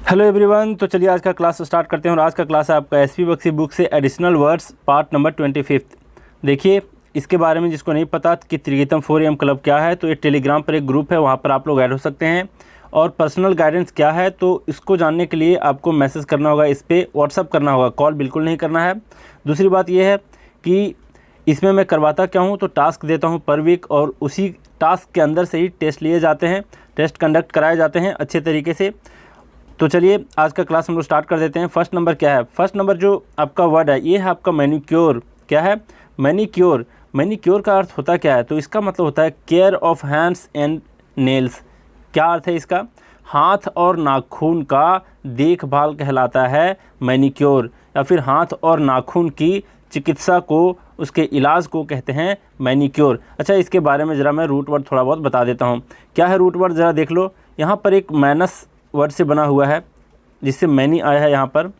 Hello everyone, तो चलिए आज का क्लास स्टार्ट करते हैं। और आज का क्लास है आपका एसपी बख्शी बुक से एडिशनल वर्ड्स पार्ट नंबर 25। देखिए, इसके बारे में जिसको नहीं पता कि त्रिगीतम 4am क्लब क्या है, तो ये टेलीग्राम पर एक ग्रुप है, वहाँ पर आप लोग ऐड हो सकते हैं। और पर्सनल गाइडेंस क्या है, तो इसको जानने के लिए आपको मैसेज करना होगा, इस पर व्हाट्सअप करना होगा, कॉल बिल्कुल नहीं करना है। दूसरी बात यह है कि इसमें मैं करवाता क्या हूँ, तो टास्क देता हूँ पर वीक, और उसी टास्क के अंदर से ही टेस्ट लिए जाते हैं, टेस्ट कंडक्ट कराए जाते हैं अच्छे तरीके से। तो चलिए आज का क्लास हम लोग स्टार्ट कर देते हैं। फर्स्ट नंबर क्या है? फर्स्ट नंबर जो आपका वर्ड है ये है आपका मैनिक्योर। क्या है? मैनिक्योर। मैनिक्योर का अर्थ होता क्या है? तो इसका मतलब होता है care of hands and nails. क्या अर्थ है इसका? हाथ और नाखून का देखभाल कहलाता है मैनिक्योर, या फिर हाथ और नाखून की चिकित्सा को, उसके इलाज को कहते हैं मैनिक्योर। अच्छा, इसके बारे में ज़रा मैं रूट वर्ड थोड़ा बहुत बता देता हूँ। क्या है रूट वर्ड? ज़रा देख लो। यहाँ पर एक मैनस वर्ड से बना हुआ है, जिससे मैनी आया है। यहाँ पर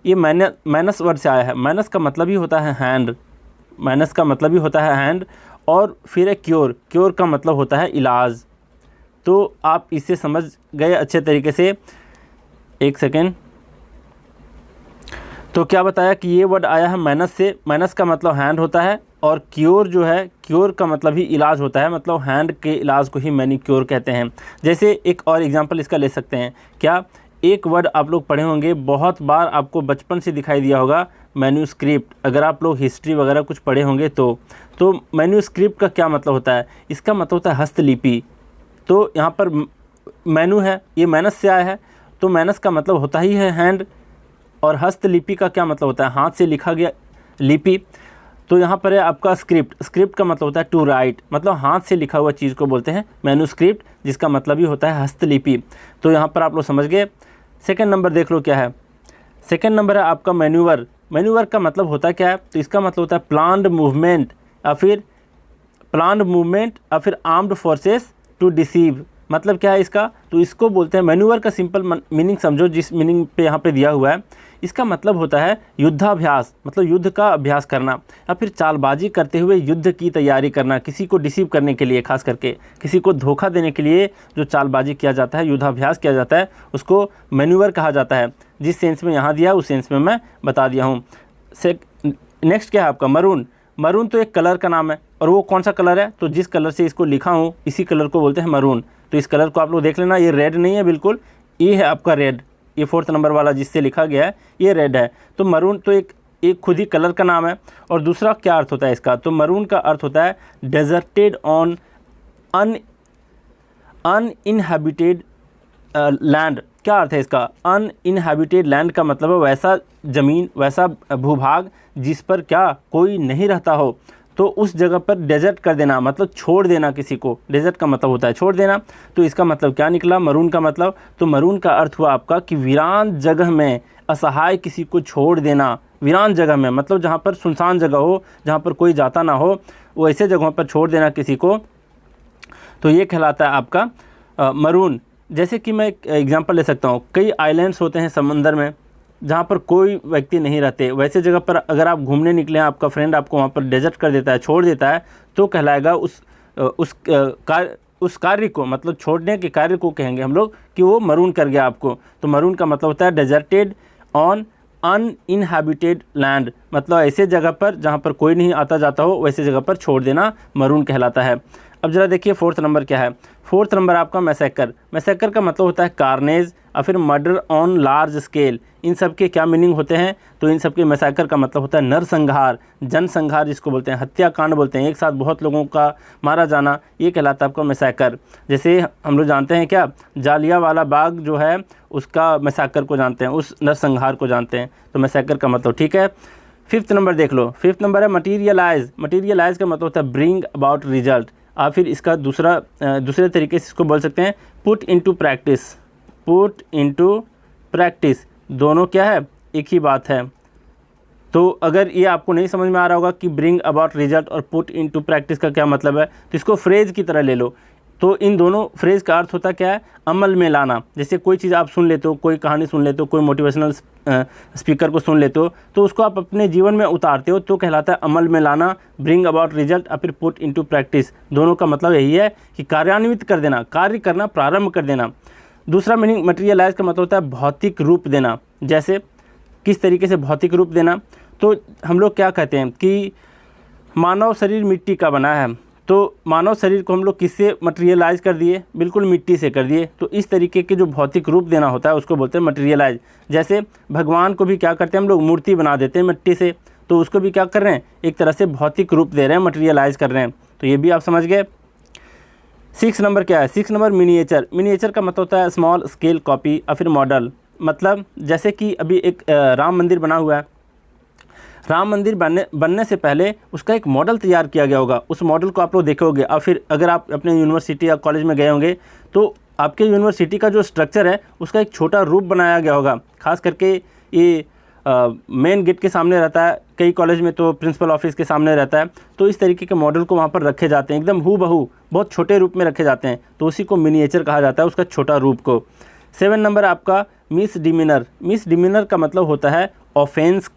ये मैनस वर्ड से आया है। मैनस का मतलब ही होता है हैंड। मैनस का मतलब ही होता है हैंड। और फिर है क्योर। क्योर का मतलब होता है इलाज। तो आप इससे समझ गए अच्छे तरीके से। एक सेकेंड। तो क्या बताया कि ये वर्ड आया है मैनस से। मैनस का मतलब हैंड होता है, और क्योर जो है, क्योर का मतलब ही इलाज होता है, मतलब हैंड के इलाज को ही मैनिक्योर कहते हैं। जैसे एक और एग्जांपल इसका ले सकते हैं। क्या? एक वर्ड आप लोग पढ़े होंगे, बहुत बार आपको बचपन से दिखाई दिया होगा, मैन्यूस्क्रिप्ट। अगर आप लोग हिस्ट्री वगैरह कुछ पढ़े होंगे तो मैन्यूस्क्रिप्ट का क्या मतलब होता है? इसका मतलब होता है हस्तलिपि। तो यहाँ पर मैनू है, ये मैनस से आया है, तो मैनस का मतलब होता ही है हैंड। और हस्तलिपि का क्या मतलब होता है? हाथ से लिखा गया लिपि। तो यहाँ पर है आपका स्क्रिप्ट। स्क्रिप्ट का मतलब होता है टू राइट, मतलब हाथ से लिखा हुआ चीज़ को बोलते हैं मैन्यूस्क्रिप्ट, जिसका मतलब ही होता है हस्तलिपि। तो यहाँ पर आप लोग समझ गए। सेकंड नंबर देख लो क्या है। सेकंड नंबर है आपका मैन्यूवर। मैन्यूवर का मतलब होता क्या है? तो इसका मतलब होता है प्लान्ड मूवमेंट, या फिर आर्म्ड फोर्सेस टू डिसीव। मतलब क्या है इसका? तो इसको बोलते हैं मैन्यूवर का सिंपल मीनिंग समझो, जिस मीनिंग पे यहाँ पे दिया हुआ है। इसका मतलब होता है युद्धाभ्यास, मतलब युद्ध का अभ्यास करना, या फिर चालबाजी करते हुए युद्ध की तैयारी करना। किसी को डिसीव करने के लिए, खास करके किसी को धोखा देने के लिए जो चालबाजी किया जाता है, युद्धाभ्यास किया जाता है, उसको मैन्यूवर कहा जाता है। जिस सेंस में यहाँ दिया उस सेंस में मैं बता दिया हूँ। नेक्स्ट क्या है आपका? मरून। मरून तो एक कलर का नाम है, और वो कौन सा कलर है? तो जिस कलर से इसको लिखा हूँ इसी कलर को बोलते हैं मरून। तो इस कलर को आप लोग देख लेना, ये रेड नहीं है बिल्कुल, ये है आपका रेड। ये फोर्थ नंबर वाला जिससे लिखा गया है ये रेड है। तो मरून तो एक खुद ही कलर का नाम है। और दूसरा क्या अर्थ होता है इसका? तो मरून का अर्थ होता है डेजर्टेड ऑन अनइनहैबिटेड लैंड। क्या अर्थ है इसका? अनइनहैबिटेड लैंड का मतलब है वैसा ज़मीन, वैसा भूभाग जिस पर क्या कोई नहीं रहता हो, तो उस जगह पर डेजर्ट कर देना, मतलब छोड़ देना किसी को। डेजर्ट का मतलब होता है छोड़ देना। तो इसका मतलब क्या निकला मरून का मतलब? तो मरून का अर्थ हुआ आपका कि वीरान जगह में असहाय किसी को छोड़ देना। वीरान जगह में मतलब जहाँ पर सुनसान जगह हो, जहाँ पर कोई जाता ना हो, वैसे जगहों पर छोड़ देना किसी को, तो ये कहलाता है आपका मरून। जैसे कि मैं एक एग्जांपल ले सकता हूँ, कई आइलैंड्स होते हैं समंदर में जहाँ पर कोई व्यक्ति नहीं रहते, वैसे जगह पर अगर आप घूमने निकले हैं, आपका फ्रेंड आपको वहाँ पर डेजर्ट कर देता है, छोड़ देता है, तो कहलाएगा उस कार्य को, मतलब छोड़ने के कार्य को कहेंगे हम लोग कि वो मरून कर गया आपको। तो मरून का मतलब होता है डेजर्टेड ऑन अनइनहैबिटेड लैंड, मतलब ऐसे जगह पर जहाँ पर कोई नहीं आता जाता हो, वैसे जगह पर छोड़ देना मरून कहलाता है। अब जरा देखिए फोर्थ नंबर क्या है। फोर्थ नंबर आपका मैसेकर। मैसेकर का मतलब होता है कार्नेज, या फिर मर्डर ऑन लार्ज स्केल। इन सब के क्या मीनिंग होते हैं? तो इन सब के मैसेकर का मतलब होता है नरसंहार, जनसंहार जिसको बोलते हैं, हत्याकांड बोलते हैं, एक साथ बहुत लोगों का मारा जाना, ये कहलाता है आपका मैसेकर। जैसे हम लोग जानते हैं क्या, जालियांवाला बाग जो है उसका मैसेकर को जानते हैं, उस नरसंहार को जानते हैं। तो मैसेकर का मतलब ठीक है। फिफ्थ नंबर देख लो। फिफ्थ नंबर है मटीरियलाइज। मटीरियलाइज का मतलब होता है ब्रिंग अबाउट रिजल्ट, और फिर इसका दूसरे तरीके से इसको बोल सकते हैं put into practice. Put into practice, दोनों क्या है? एक ही बात है। तो अगर ये आपको नहीं समझ में आ रहा होगा कि ब्रिंग अबाउट रिजल्ट और पुट इनटू प्रैक्टिस का क्या मतलब है, तो इसको फ्रेज की तरह ले लो। तो इन दोनों फ्रेज का अर्थ होता क्या है? अमल में लाना। जैसे कोई चीज़ आप सुन लेते हो, कोई कहानी सुन लेते हो, कोई मोटिवेशनल स्पीकर को सुन लेते हो, तो उसको आप अपने जीवन में उतारते हो, तो कहलाता है अमल में लाना, ब्रिंग अबाउट रिजल्ट, और फिर पुट इनटू प्रैक्टिस। दोनों का मतलब यही है कि कार्यान्वित कर देना, कार्य करना प्रारंभ कर देना। दूसरा मीनिंग मटेरियलाइज का मतलब होता है भौतिक रूप देना। जैसे किस तरीके से भौतिक रूप देना, तो हम लोग क्या कहते हैं कि मानव शरीर मिट्टी का बना है, तो मानव शरीर को हम लोग किससे मटेरियलाइज कर दिए, बिल्कुल मिट्टी से कर दिए। तो इस तरीके के जो भौतिक रूप देना होता है उसको बोलते हैं मटेरियलाइज। जैसे भगवान को भी क्या करते हैं हम लोग, मूर्ति बना देते हैं मिट्टी से, तो उसको भी क्या कर रहे हैं, एक तरह से भौतिक रूप दे रहे हैं, मटेरियलाइज कर रहे हैं। तो ये भी आप समझ गए। 6 नंबर क्या है, 6 नंबर मिनिएचर। मिनिएचर का मतलब होता है स्मॉल स्केल कॉपी या फिर मॉडल। मतलब जैसे कि अभी एक राम मंदिर बना हुआ है, राम मंदिर बनने से पहले उसका एक मॉडल तैयार किया गया होगा, उस मॉडल को आप लोग देखोगे। और फिर अगर आप अपने यूनिवर्सिटी या कॉलेज में गए होंगे तो आपके यूनिवर्सिटी का जो स्ट्रक्चर है उसका एक छोटा रूप बनाया गया होगा। खास करके ये मेन गेट के सामने रहता है, कई कॉलेज में तो प्रिंसिपल ऑफिस के सामने रहता है। तो इस तरीके के मॉडल को वहाँ पर रखे जाते हैं, एकदम हूबहू बहुत छोटे रूप में रखे जाते हैं, तो उसी को मिनिएचर कहा जाता है, उसका छोटा रूप को। 7 नंबर आपका मिस डिमीनर। मिस डिमीनर का मतलब होता है ऑफेंस,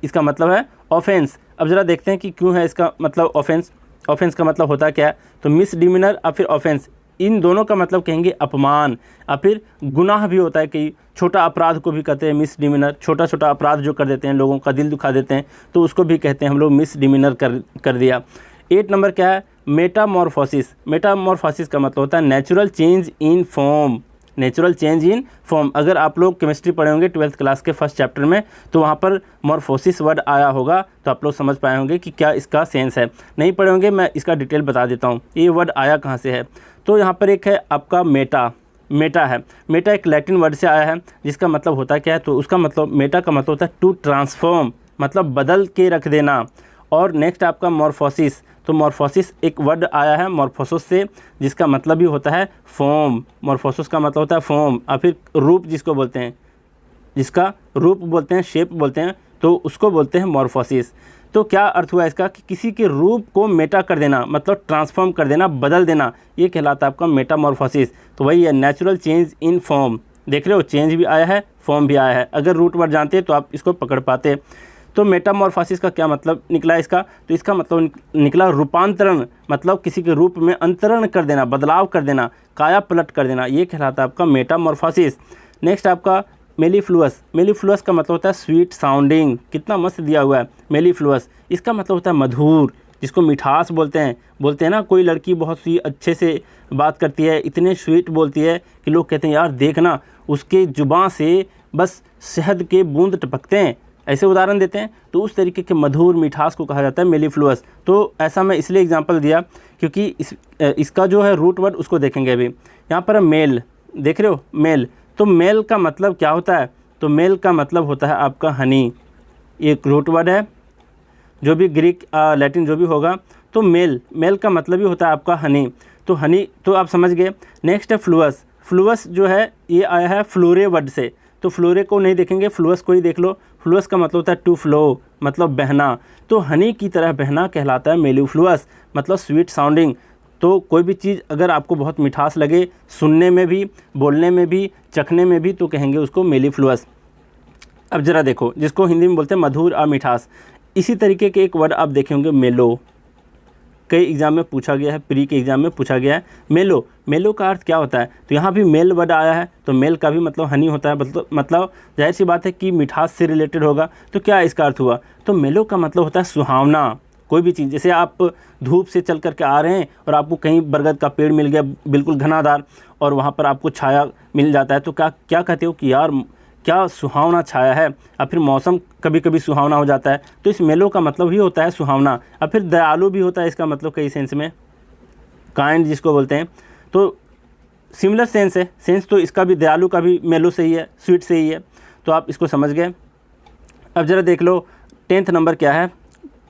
इसका मतलब है ऑफेंस। अब ज़रा देखते हैं कि क्यों है इसका मतलब ऑफेंस। ऑफेंस का मतलब होता है क्या है, तो मिस डिमीनर या फिर ऑफेंस, इन दोनों का मतलब कहेंगे अपमान या फिर गुनाह भी होता है। कि छोटा अपराध को भी कहते हैं मिस डिमीनर, छोटा छोटा अपराध जो कर देते हैं, लोगों का दिल दुखा देते हैं, तो उसको भी कहते हैं हम लोग मिस डिमीनर कर दिया। 8 नंबर क्या है, मेटामॉर्फोसिस। मेटामॉर्फोसिस का मतलब होता है natural change in form. Natural change in form, अगर आप लोग केमिस्ट्री पढ़े होंगे 12th क्लास के फर्स्ट चैप्टर में, तो वहाँ पर मॉर्फोसिस वर्ड आया होगा, तो आप लोग समझ पाए होंगे कि क्या इसका सेंस है। नहीं पढ़े होंगे, मैं इसका डिटेल बता देता हूँ ये वर्ड आया कहाँ से है। तो यहाँ पर एक है आपका मेटा है। मेटा एक लैटिन वर्ड से आया है जिसका मतलब होता है क्या है, तो उसका मतलब मेटा का मतलब होता है टू ट्रांसफॉर्म, मतलब बदल के रख देना। और नेक्स्ट आपका मॉर्फोसिस, तो मॉर्फोसिस एक वर्ड आया है मॉर्फोसिस से, जिसका मतलब भी होता है फॉर्म। मॉर्फोसिस का मतलब होता है फॉर्म या फिर रूप, जिसको बोलते हैं, जिसका रूप बोलते हैं, शेप बोलते हैं, तो उसको बोलते हैं मॉर्फोसिस। तो क्या अर्थ हुआ इसका कि किसी के रूप को मेटा कर देना, मतलब ट्रांसफॉर्म कर देना, बदल देना, ये कहलाता है आपका मेटामॉर्फोसिस। तो वही है नेचुरल चेंज इन फॉर्म। देख रहे हो, चेंज भी आया है, फॉर्म भी आया है। अगर रूट वर्ड जानते तो आप इसको पकड़ पाते। तो मेटामॉर्फोसिस का क्या मतलब निकला इसका, तो इसका मतलब निकला रूपांतरण, मतलब किसी के रूप में अंतरण कर देना, बदलाव कर देना, काया पलट कर देना, ये कहलाता है आपका मेटामॉर्फोसिस। नेक्स्ट आपका मेलीफ्लुअस। मेलीफ्लुअस का मतलब होता है स्वीट साउंडिंग। कितना मस्त दिया हुआ है मेलीफ्लुअस। इसका मतलब होता है मधुर, जिसको मिठास बोलते हैं ना। कोई लड़की बहुत सी अच्छे से बात करती है, इतने स्वीट बोलती है कि लोग कहते हैं यार देखना उसके जुबान से बस शहद के बूंद टपकते हैं, ऐसे उदाहरण देते हैं। तो उस तरीके के मधुर मिठास को कहा जाता है मेलीफ्लुअस। तो ऐसा मैं इसलिए एग्जांपल दिया क्योंकि इसका जो है रूट वर्ड उसको देखेंगे अभी। यहाँ पर मेल, देख रहे हो मेल, तो मेल का मतलब क्या होता है, तो मेल का मतलब होता है आपका हनी। एक रूट वर्ड है, जो भी ग्रीक लैटिन जो भी होगा, तो मेल का मतलब ही होता है आपका हनी। तो हनी तो आप समझ गए। नेक्स्ट है फ्लुअस। फ्लुअस जो है ये आया है फ्लोरे वर्ड से, तो फ्लोरे को नहीं देखेंगे, फ्लुअस को ही देख लो। फ्लुअस का मतलब होता है टू फ्लो, मतलब बहना। तो हनी की तरह बहना कहलाता है मेलीफ्लुअस, मतलब स्वीट साउंडिंग। तो कोई भी चीज़ अगर आपको बहुत मिठास लगे, सुनने में भी, बोलने में भी, चखने में भी, तो कहेंगे उसको मेलीफ्लुअस। अब ज़रा देखो, जिसको हिंदी में बोलते हैं मधुर और मिठास, इसी तरीके के एक वर्ड आप देखे होंगे मेलो। कई एग्जाम में पूछा गया है, प्री के एग्जाम में पूछा गया है मेलो। मेलो का अर्थ क्या होता है, तो यहाँ भी मेल वर्ड आया है, तो मेल का भी मतलब हनी होता है, मतलब जाहिर सी बात है कि मिठास से रिलेटेड होगा। तो क्या इसका अर्थ हुआ, तो मेलो का मतलब होता है सुहावना। कोई भी चीज़, जैसे आप धूप से चल करके आ रहे हैं और आपको कहीं बरगद का पेड़ मिल गया बिल्कुल घनादार, और वहाँ पर आपको छाया मिल जाता है, तो क्या कहते हो कि यार क्या सुहावना छाया है, या फिर मौसम कभी कभी सुहावना हो जाता है। तो इस मेलो का मतलब ही होता है सुहावना। और फिर दयालु भी होता है इसका मतलब कई सेंस में, काइंड जिसको बोलते हैं। तो सिमिलर सेंस है, सेंस तो इसका भी दयालु का भी मेलो से ही है, स्वीट से ही है। तो आप इसको समझ गए। अब ज़रा देख लो 10th नंबर क्या है।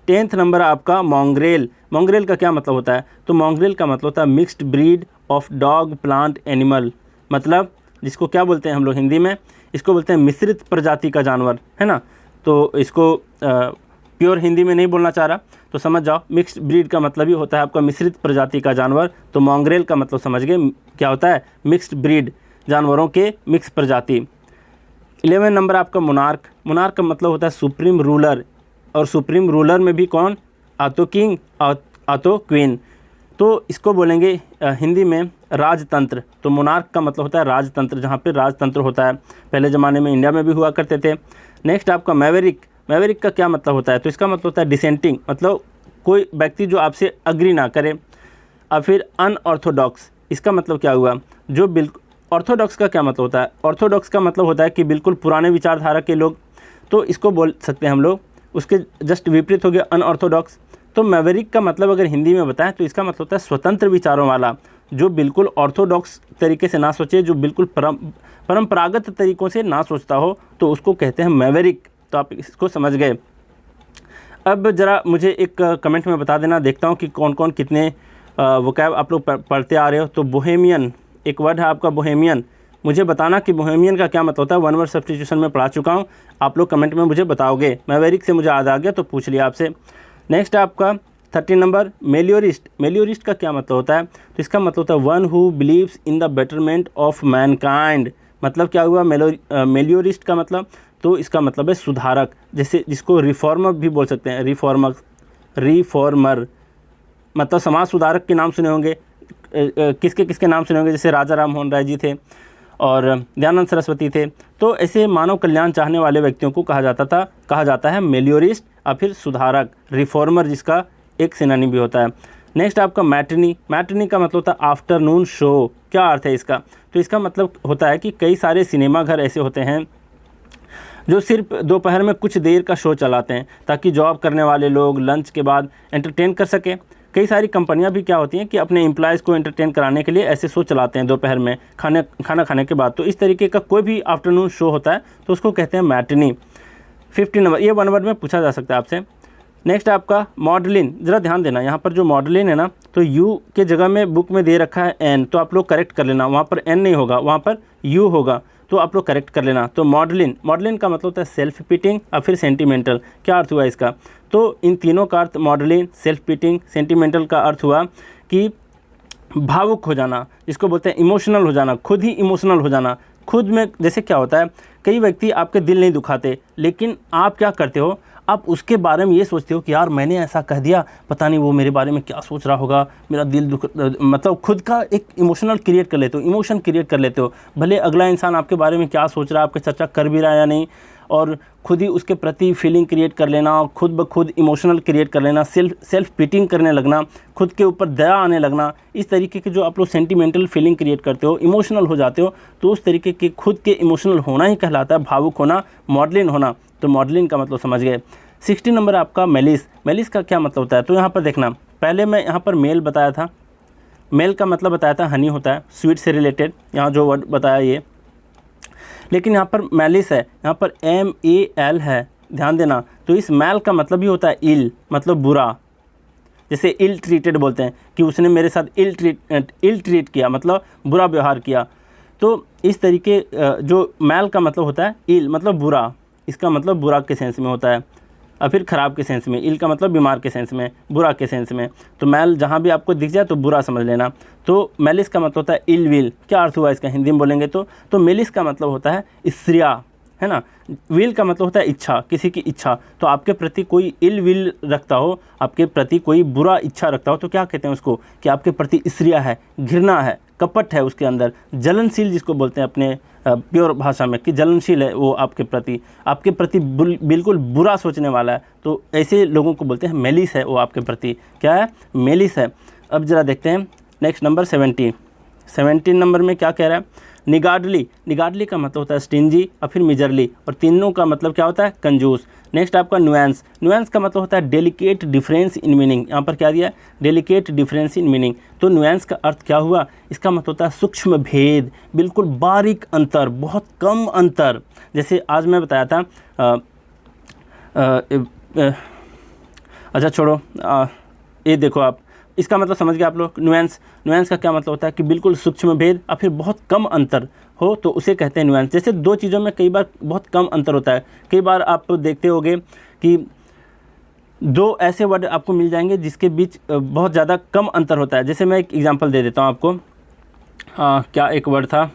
10th नंबर आपका मॉन्ग्रेल। मॉन्ग्रेल का क्या मतलब होता है, तो मॉन्ग्रेल का मतलब होता है mixed breed of dog plant animal, मतलब जिसको क्या बोलते हैं हम लोग हिंदी में, इसको बोलते हैं मिश्रित प्रजाति का जानवर, है ना। तो इसको प्योर हिंदी में नहीं बोलना चाह रहा, तो समझ जाओ मिक्स्ड ब्रीड का मतलब ही होता है आपका मिश्रित प्रजाति का जानवर। तो मॉन्ग्रेल का मतलब समझ गए क्या होता है, मिक्स्ड ब्रीड, जानवरों के मिक्स प्रजाति। 11 नंबर आपका मोनार्क। मोनार्क का मतलब होता है सुप्रीम रूलर, और सुप्रीम रूलर में भी कौन, आतो किंग, आतो क्वीन। तो इसको बोलेंगे हिंदी में राजतंत्र। तो मोनार्क का मतलब होता है राजतंत्र, जहाँ पे राजतंत्र होता है। पहले ज़माने में इंडिया में भी हुआ करते थे। नेक्स्ट आपका मैवरिक। मैवरिक का क्या मतलब होता है? तो इसका मतलब होता है डिसेंटिंग, मतलब कोई व्यक्ति जो आपसे अग्री ना करे। और फिर अनऑर्थोडॉक्स, इसका मतलब क्या हुआ? जो बिल्कुल ऑर्थोडॉक्स का क्या मतलब होता है? ऑर्थोडॉक्स का मतलब होता है कि बिल्कुल पुराने विचारधारा के लोग, तो इसको बोल सकते हैं हम लोग। उसके जस्ट विपरीत हो गया अनऑर्थोडॉक्स। तो मैवरिक का मतलब अगर हिंदी में बताएं तो इसका मतलब होता है स्वतंत्र विचारों वाला, जो बिल्कुल ऑर्थोडॉक्स तरीके से ना सोचे, जो बिल्कुल परंपरागत तरीक़ों से ना सोचता हो, तो उसको कहते हैं मैवरिक। तो आप इसको समझ गए। अब ज़रा मुझे एक कमेंट में बता देना, देखता हूँ कि कौन कौन कितने वोकैब आप लोग पढ़ते आ रहे हो। तो बोहेमियन एक वर्ड है आपका, बोहेमियन। मुझे बताना कि बोहेमियन का क्या मतलब होता है। वन वर्ड सब्स्टिट्यूशन में पढ़ा चुका हूँ, आप लोग कमेंट में मुझे बताओगे। मैवरिक से मुझे याद आ गया तो पूछ लिया आपसे। नेक्स्ट आपका 13 नंबर मेलियोरिस्ट। मेलियोरिस्ट का क्या मतलब होता है? तो इसका मतलब होता है one who believes in the betterment of Mankind. मतलब क्या हुआ मेलियोरिस्ट का मतलब? तो इसका मतलब है सुधारक, जैसे जिसको रिफॉर्मर भी बोल सकते हैं। रिफॉर्मर मतलब समाज सुधारक के नाम सुने होंगे। किसके किसके नाम सुने होंगे? जैसे राजा राम मोहन राय जी थे और दयानंद सरस्वती थे। तो ऐसे मानव कल्याण चाहने वाले व्यक्तियों को कहा जाता है मेलियोरिस्ट, और फिर सुधारक रिफॉर्मर, जिसका एक सिनोनिम भी होता है। नेक्स्ट आपका मैटनी। मैटनी का मतलब होता है आफ्टरनून शो। क्या अर्थ है इसका? तो इसका मतलब होता है कि कई सारे सिनेमा घर ऐसे होते हैं जो सिर्फ दोपहर में कुछ देर का शो चलाते हैं, ताकि जॉब करने वाले लोग लंच के बाद एंटरटेन कर सकें। कई सारी कंपनियां भी क्या होती हैं कि अपने एम्प्लॉयज़ को एंटरटेन कराने के लिए ऐसे शो चलाते हैं दोपहर में खाना खाने के बाद। तो इस तरीके का कोई भी आफ्टरनून शो होता है तो उसको कहते हैं मैटनी। 15 नंबर, ये वन वर्ड में पूछा जा सकता है आपसे। नेक्स्ट आपका मॉडलिन। ज़रा ध्यान देना, यहाँ पर जो मॉडलिन है ना, तो यू के जगह में बुक में दे रखा है एन, तो आप लोग करेक्ट कर लेना। वहाँ पर एन नहीं होगा, वहाँ पर यू होगा, तो आप लोग करेक्ट कर लेना। तो मॉडलिन का मतलब होता है सेल्फ पिटिंग और फिर सेंटिमेंटल। क्या अर्थ हुआ इसका? तो इन तीनों का अर्थ मॉडलिन, सेल्फ पिटिंग, सेंटिमेंटल का अर्थ हुआ कि भावुक हो जाना, जिसको बोलते हैं इमोशनल हो जाना, खुद ही इमोशनल हो जाना। खुद में जैसे क्या होता है, कई व्यक्ति आपके दिल नहीं दुखाते, लेकिन आप क्या करते हो, आप उसके बारे में ये सोचते हो कि यार मैंने ऐसा कह दिया, पता नहीं वो मेरे बारे में क्या सोच रहा होगा, मेरा दिल दुख, मतलब खुद का एक इमोशनल क्रिएट कर लेते हो, इमोशन क्रिएट कर लेते हो। भले अगला इंसान आपके बारे में क्या सोच रहा है, आपके चर्चा कर भी रहा है या नहीं, और खुद ही उसके प्रति फीलिंग क्रिएट कर लेना, और खुद ब खुद इमोशनल क्रिएट कर लेना, सेल्फ पिटिंग करने लगना, खुद के ऊपर दया आने लगना। इस तरीके के जो आप लोग सेंटिमेंटल फीलिंग क्रिएट करते हो, इमोशनल हो जाते हो, तो उस तरीके के खुद के इमोशनल होना ही कहलाता है भावुक होना, मॉडलिन होना। तो मॉडलिन का मतलब समझ गए। 16 नंबर आपका मेलिस। मेलिस का क्या मतलब होता है? तो यहाँ पर देखना, पहले मैं यहाँ पर मेल बताया था, मेल का मतलब बताया था हनी होता है, स्वीट से रिलेटेड, यहाँ जो वर्ड बताया ये। लेकिन यहाँ पर मैलिस है, यहाँ पर MAL है, ध्यान देना। तो इस मैल का मतलब भी होता है इल, मतलब बुरा। जैसे इल ट्रीटेड बोलते हैं कि उसने मेरे साथ इल ट्रीट किया, मतलब बुरा व्यवहार किया। तो इस तरीके जो मैल का मतलब होता है इल, मतलब बुरा, इसका मतलब बुरा के सेंस में होता है, और फिर ख़राब के सेंस में। इल का मतलब बीमार के सेंस में, बुरा के सेंस में। तो मैल जहाँ भी आपको दिख जाए तो बुरा समझ लेना। तो मेलिस का मतलब होता है इल विल। क्या अर्थ हुआ इसका हिंदी में बोलेंगे तो मेलिस का मतलब होता है स्त्रिया, है ना। विल का मतलब होता है इच्छा, किसी की इच्छा। तो आपके प्रति कोई इल विल रखता हो, आपके प्रति कोई बुरा इच्छा रखता हो, तो क्या कहते हैं उसको कि आपके प्रति स्त्रिया है, घृणा है, कपट है उसके अंदर, जलनशील जिसको बोलते हैं अपने प्योर भाषा में, कि जलनशील है वो आपके प्रति बिल्कुल बुरा सोचने वाला है। तो ऐसे लोगों को बोलते हैं मेलिस है वो आपके प्रति। क्या है? मेलिस है। अब जरा देखते हैं नेक्स्ट नंबर 17 नंबर में क्या कह रहा है? निगार्डली। निगार्डली का मतलब होता है स्टिंजी, और फिर मिजरली, और तीनों का मतलब क्या होता है? कंजूस। नेक्स्ट आपका नुएंस। नुएंस का मतलब होता है डेलिकेट डिफरेंस इन मीनिंग। यहाँ पर क्या दिया है? Delicate difference in meaning. तो नुएंस का अर्थ क्या हुआ? इसका मतलब होता है सूक्ष्म भेद, बिल्कुल बारीक अंतर, बहुत कम अंतर। जैसे आज मैं बताया था अच्छा छोड़ो, ये देखो आप, इसका मतलब समझ गए आप लोग। नुएंस का क्या मतलब होता है कि बिल्कुल सूक्ष्म भेद और फिर बहुत कम अंतर हो, तो उसे कहते हैं नुएंस। जैसे दो चीज़ों में कई बार बहुत कम अंतर होता है। कई बार आप देखते होंगे कि दो ऐसे वर्ड आपको मिल जाएंगे जिसके बीच बहुत ज़्यादा कम अंतर होता है। जैसे मैं एक एग्जांपल दे देता हूँ आपको। क्या एक वर्ड था,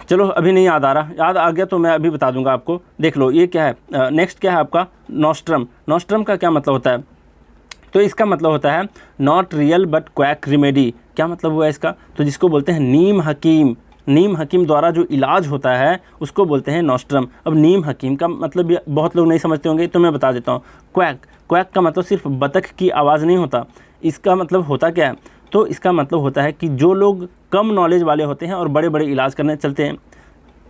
चलो अभी नहीं याद आ रहा, याद आ गया तो मैं अभी बता दूंगा आपको। देख लो ये क्या है। नेक्स्ट क्या है आपका? नॉस्ट्रम। नॉस्ट्रम का क्या मतलब होता है? तो इसका मतलब होता है not real but quack remedy. क्या मतलब हुआ इसका? तो जिसको बोलते हैं नीम हकीम, नीम हकीम द्वारा जो इलाज होता है उसको बोलते हैं नॉस्ट्रम। अब नीम हकीम का मतलब ये बहुत लोग नहीं समझते होंगे, तो मैं बता देता हूँ। क्वैक, क्वैक का मतलब सिर्फ बतख की आवाज़ नहीं होता। इसका मतलब होता क्या है? तो इसका मतलब होता है कि जो लोग कम नॉलेज वाले होते हैं और बड़े बड़े इलाज करने चलते हैं,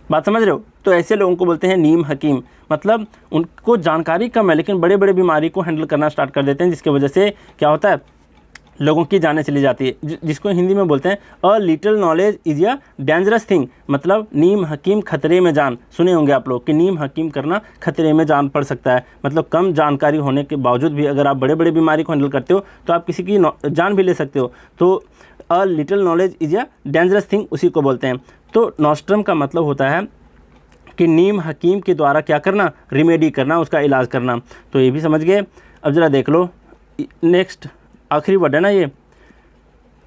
बात समझ रहे हो? तो ऐसे लोगों को बोलते हैं नीम हकीम। मतलब उनको जानकारी कम है लेकिन बड़े बड़े बीमारी को हैंडल करना स्टार्ट कर देते हैं, जिसकी वजह से क्या होता है, लोगों की जानें चली जाती है, जिसको हिंदी में बोलते हैं a little knowledge is a dangerous thing. मतलब नीम हकीम खतरे में जान। सुने होंगे आप लोग कि नीम हकीम करना खतरे में जान पड़ सकता है। मतलब कम जानकारी होने के बावजूद भी अगर आप बड़े बड़े बीमारी को हैंडल करते हो तो आप किसी की जान भी ले सकते हो। तो a little knowledge is a dangerous thing उसी को बोलते हैं। तो नॉस्ट्रम का मतलब होता है कि नीम हकीम के द्वारा क्या करना, रेमेडी करना, उसका इलाज करना। तो ये भी समझ गए। अब ज़रा देख लो नेक्स्ट, आखिरी वर्ड है ना ये,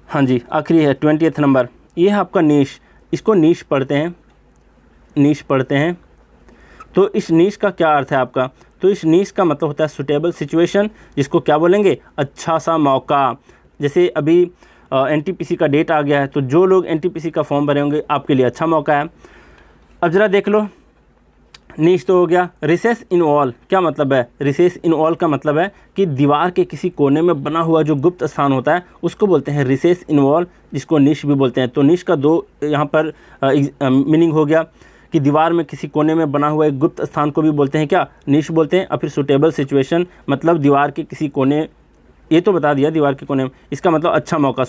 हाँ जी आखिरी है 20th नंबर। ये है आपका नीश। इसको नीश पढ़ते हैं, नीश पढ़ते हैं। तो इस नीश का क्या अर्थ है आपका? तो इस नीश का मतलब होता है सुटेबल सिचुएशन, जिसको क्या बोलेंगे, अच्छा सा मौका। जैसे अभी NTPC का डेट आ गया है, तो जो लोग NTPC का फॉर्म भरे होंगे आपके लिए अच्छा मौका है। अब ज़रा देख लो, नीश तो हो गया। रिसेस इन वॉल क्या मतलब है? रिसेस इन वॉल का मतलब है कि दीवार के किसी कोने में बना हुआ जो गुप्त स्थान होता है उसको बोलते हैं रिसेस इन वॉल, जिसको निश भी बोलते हैं। तो निश का दो यहाँ पर मीनिंग हो गया कि दीवार में किसी कोने में बना हुआ एक गुप्त स्थान को भी बोलते हैं क्या, निश बोलते हैं। और फिर सुटेबल सिचुएशन मतलब दीवार के किसी कोने, ये तो बता दिया दीवार के कोने में, इसका मतलब अच्छा मौका,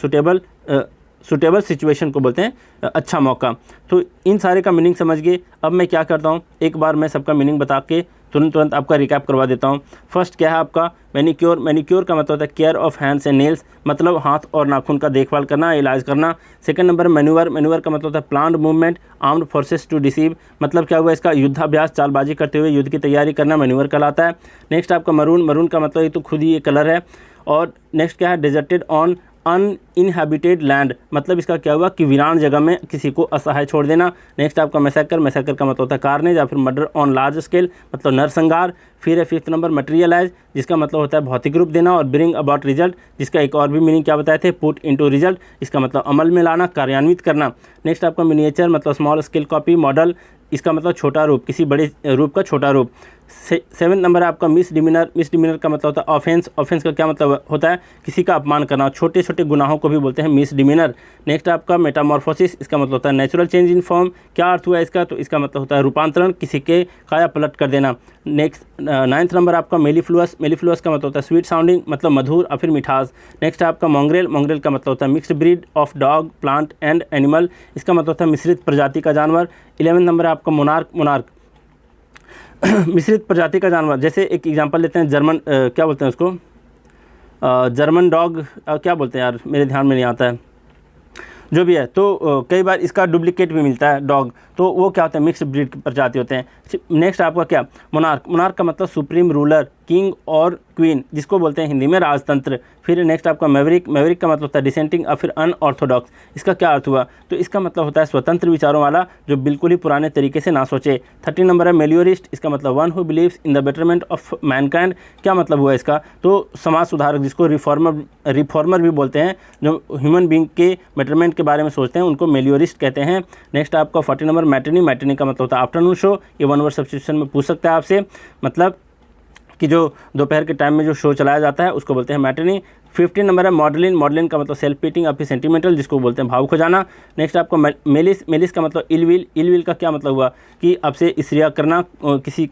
सुटेबल सिचुएशन को बोलते हैं अच्छा मौका। तो इन सारे का मीनिंग समझ गए। अब मैं क्या करता हूँ, एक बार मैं सबका मीनिंग बता के तुरंत आपका रिकैप करवा देता हूँ। फर्स्ट क्या है आपका, मैनिक्योर। मैनिक्योर का मतलब होता है care of hands and nails, मतलब हाथ और नाखून का देखभाल करना, इलाज करना। Second number manoeuvre. मैन्यूवर का मतलब होता है planned movement, armed forces to deceive, मतलब क्या हुआ इसका, युद्धाभ्यास, चालबाजी करते हुए युद्ध की तैयारी करना मैन्यूवर कहलाता है। नेक्स्ट आपका मरून। मरून का मतलब ये तो खुद ही ये कलर है। और नेक्स्ट क्या है, डेजर्टेड ऑन अनइनहैबिटेड लैंड, मतलब इसका क्या हुआ कि वीरान जगह में किसी को असहाय छोड़ देना। नेक्स्ट आपका मैसेकर। मैसेकर का मतलब होता है कारनेज या फिर मर्डर ऑन लार्ज स्केल, मतलब नरसंहार। फिर है फिफ्थ नंबर मटेरियलाइज, जिसका मतलब होता है भौतिक रूप देना। और ब्रिंग अबाउट रिजल्ट, जिसका एक और भी मीनिंग क्या बताए थे, पुट इनटू रिजल्ट, इसका मतलब अमल में लाना, कार्यान्वित करना। नेक्स्ट आपका मिनिएचर, मतलब स्मॉल स्केल कॉपी, मॉडल, इसका मतलब छोटा रूप, किसी बड़े रूप का छोटा रूप। सेवेंथ नंबर है आपका मिस डिमिनर। मिस डिमिनर का मतलब होता है ऑफेंस। ऑफेंस का क्या मतलब होता है, किसी का अपमान करना। छोटे छोटे गुनाहों को भी बोलते हैं मिस डिमिनर। नेक्स्ट आपका मेटामॉर्फोसिस, इसका मतलब होता है नेचुरल चेंज इन फॉर्म। क्या अर्थ हुआ इसका, तो इसका मतलब होता है रूपांतरण, किसी के काया पलट कर देना। नेक्स्ट नाइन्थ नंबर आपका मेलिफ्लुअस। मेलिफ्लुअस का मतलब होता है स्वीट साउंडिंग, मतलब मधुर और फिर मिठास। नेक्स्ट आपका मोंग्रेल। मोंग्रेल का मतलब होता है mixed breed of dog, plant and animal, इसका मतलब होता है मिश्रित प्रजाति का जानवर। 11वें नंबर है आपका मोनार्क। मोनार्क मिश्रित प्रजाति का जानवर। जैसे एक एग्जांपल लेते हैं, जर्मन क्या बोलते हैं उसको, जर्मन डॉग क्या बोलते हैं यार, मेरे ध्यान में नहीं आता है, जो भी है। तो कई बार इसका डुप्लीकेट भी मिलता है डॉग, तो वो क्या होते हैं, मिक्स्ड ब्रीड प्रजाति होते हैं। नेक्स्ट आपका क्या, मोनार्क। मोनार्क का मतलब सुप्रीम रूलर, किंग और क्वीन, जिसको बोलते हैं हिंदी में राजतंत्र। फिर नेक्स्ट आपका मैवरिक। मैवरिक का मतलब होता है डिसेंटिंग और फिर अनऑर्थोडॉक्स, इसका क्या अर्थ हुआ, तो इसका मतलब होता है स्वतंत्र विचारों वाला, जो बिल्कुल ही पुराने तरीके से ना सोचे। 13 नंबर है मेलियोरिस्ट। इसका मतलब one who believes in the betterment of Mankind. क्या मतलब हुआ इसका, तो समाज सुधारक, जिसको रिफॉर्मर भी बोलते हैं, जो ह्यूमन बींग के बेटरमेंट के बारे में सोचते हैं, उनको मेलियोरिस्ट कहते हैं। नेक्स्ट आपका 40 नंबर मैटिनी। मैटिनी का मतलब होता है आफ्टरनून शो। ये वन वर्ड सब्स्टिट्यूशन में पूछ सकता है आपसे, मतलब कि जो दोपहर के टाइम में जो शो चलाया जाता है उसको बोलते हैं मैटिनी। 15 नंबर है मॉडलिन। मॉडलिन का मतलब सेल्फ पीटिंग और फिर सेंटिमेंटल, जिसको बोलते हैं भावुक हो जाना। नेक्स्ट आपको मेलिस। मेलिस का मतलब इलविल। इलविल का क्या मतलब हुआ कि आपसे ईर्ष्या करना, किसी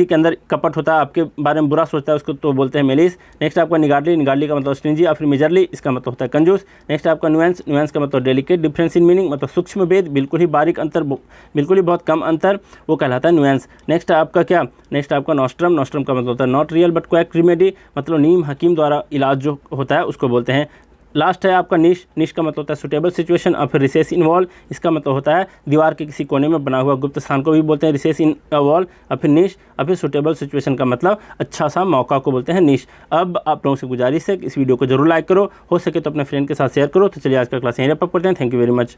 के अंदर कपट होता है, आपके बारे में बुरा सोचता है, उसको तो बोलते हैं मेलिस। नेक्स्ट आपका निगार्डली। निगार्डली का मतलब स्ट्रिंजी और फिर मेजरली, इसका मतलब होता है कंजूस। नेक्स्ट आपका नुएंस। नुएंस का मतलब डेलिकेट डिफरेंस इन मीनिंग, मतलब सूक्ष्म भेद, बिल्कुल ही बारीक अंतर, बिल्कुल ही बहुत कम अंतर, वो कहलाता है नुएंस। नेक्स्ट आपका क्या, नेक्स्ट आपका नॉस्ट्रम। नॉस्ट्रम का मतलब होता है not real but quack remedy, मतलब नीम हकीम द्वारा इलाज जो होता है उसको बोलते हैं। लास्ट है आपका निश। निश का मतलब होता है सुटेबल सिचुएशन और फिर रिसेस इन वॉल, इसका मतलब होता है दीवार के किसी कोने में बना हुआ गुप्त स्थान को भी बोलते हैं रिसेस इन वॉल, और फिर निश, और फिर सुटेबल सिचुएशन का मतलब अच्छा सा मौका को बोलते हैं निश। अब आप लोगों से गुजारिश है कि इस वीडियो को जरूर लाइक करो, हो सके तो अपने फ्रेंड के साथ शेयर करो। तो चलिए आज का क्लास यहीं रैप अप करते हैं। Thank you very much.